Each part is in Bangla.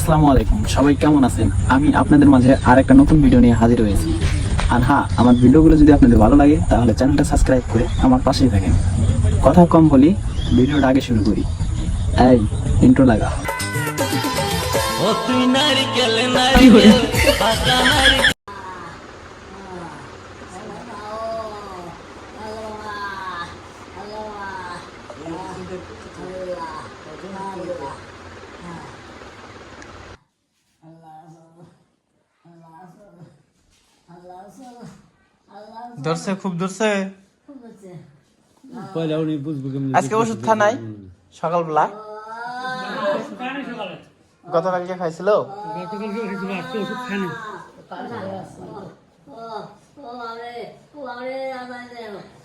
আসসালামু আলাইকুম, সবাই কেমন আছেন? আমি আপনাদের মাঝে আরেকটা নতুন ভিডিও নিয়ে হাজির হয়েছি। আর হ্যাঁ, আমার ভিডিওগুলো যদি আপনাদের ভালো লাগে তাহলে চ্যানেলটা সাবস্ক্রাইব করে আমার পাশেই থাকেন। কথা কম বলি, ভিডিওটা আগে শুরু করি। এই ইন্ট্রো লাগা। ধরছে, খুব ধরছে। আজকে ওষুধ খা নাই সকালবেলা? গতকালকে খাইছিল?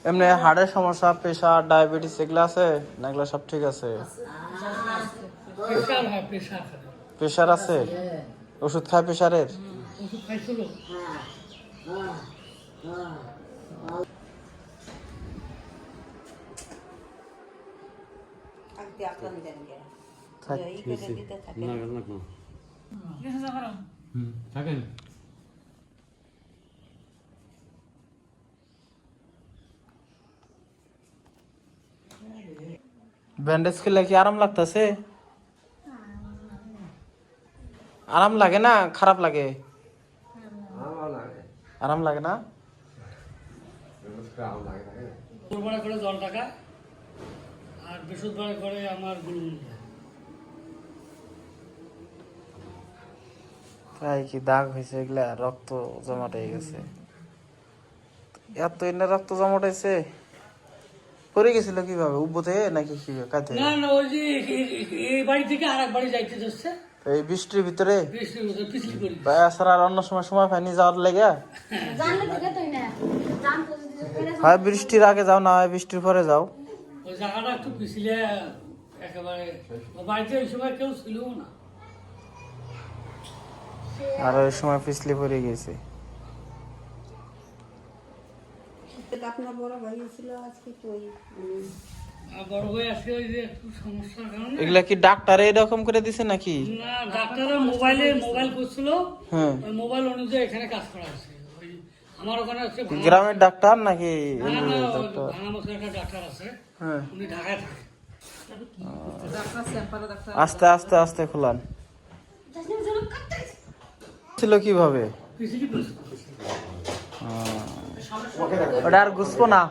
এমনি হার্টের সমস্যা, প্রেশার, ডায়াবেটিস এগুলো আছে না? এগুলো সব ঠিক আছে? প্রেশার আছে? ওষুধ খায় প্রেশারের? ব্যান্ডেজ খেলে কি আরাম লাগতেছে? আরাম লাগে না খারাপ লাগে? আরাম লাগে না? করে জল টাকা আর বৃহস্পতিবার করে আমার গুলগুল তাই কি দাগ হয়েছে? এগুলা রক্ত জমাট হয়ে গেছে। এত এনে রক্ত জমাট হয়েছে? পড়ে গেছিল কিভাবে? উব্বতে নাকি কি কাতে? না না, ওই যে এই বাড়ি থেকে আর এক বাড়ি যাইতে যাচ্ছে এই বৃষ্টির ভিতরে বৃষ্টির মধ্যে পিছলি করি। এছাড়া আর অন্য সময় পাইনি যাওয়ার লেগে? হয় বৃষ্টির আগে যাও, না হয় বৃষ্টির পরে যাও। ওই জায়গাটা একটু পিছলে একেবারে বাড়িতে ওই সময় কেউ ছিল না। আর ওই সময় পিছলি পড়ে গেছে। আপনার বড় ভাই ছিল আজকে তো বড় ভাই আজকে ওই যে একটু সমস্যার কারণে। এগুলা কি ডাক্তার এরকম করে দিছে নাকি? না, ডাক্তাররা মোবাইল করছিল, ওই মোবাইল অনুযায়ী এখানে কাজ করা আছে। ওই আমার ওখানে আছে গ্রামের ডাক্তার নাকি? না না, ভাঙা মশলা একটা ডাক্তার আছে, উনি ঢাকায় থাকে। আস্তে আস্তে আস্তে খোলান ছিল কিভাবে? পিছলি করেছে। ওটা আর গুছবো না।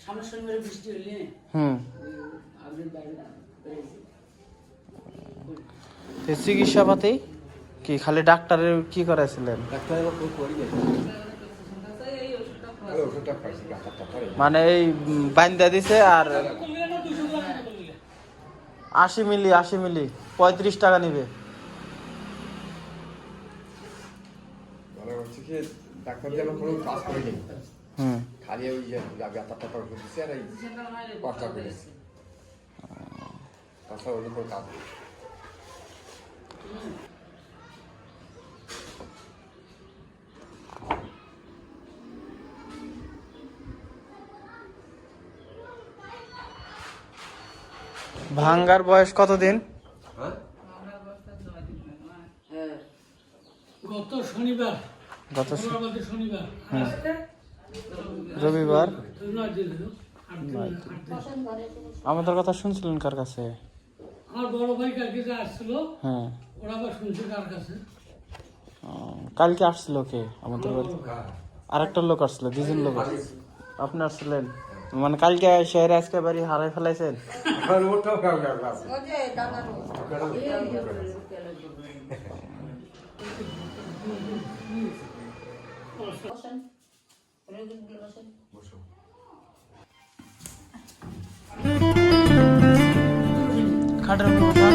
সামনের শনিবারে বৃষ্টি হইলে চিকিৎসা পাতি কি খালি ডাক্তারের কি করাইছিলেন? মানে এই বাইন্দা দিছে আর 80 মিলি 35 টাকা নিবে। ডাক্তার যেন কোনো কাজ করেনি, খালি ওই যে ব্যথাটা করে দিচ্ছে আর এই কষ্ট করেছে, তাছাড়া অন্য কোনো কাজ নেই। ভাঙ্গার বয়স কতদিন? গত শনিবার রবিবার। 9 দিন হলো। আমাদের কথা শুনছিলেন কার কাছে? আমার বড় ভাই কালকে যে আসছিল, ওরা আবার শুনছে কার কাছে। কালকে আসছিল কে আমাদের বাড়ি? আরেকটা লোক আসছিল, 2 লোক আসছিল। আপনি আসছিলেন মানে কালকে শহরে আজকে বাড়ি হারাই ফেলাইছেন? খাটের উপর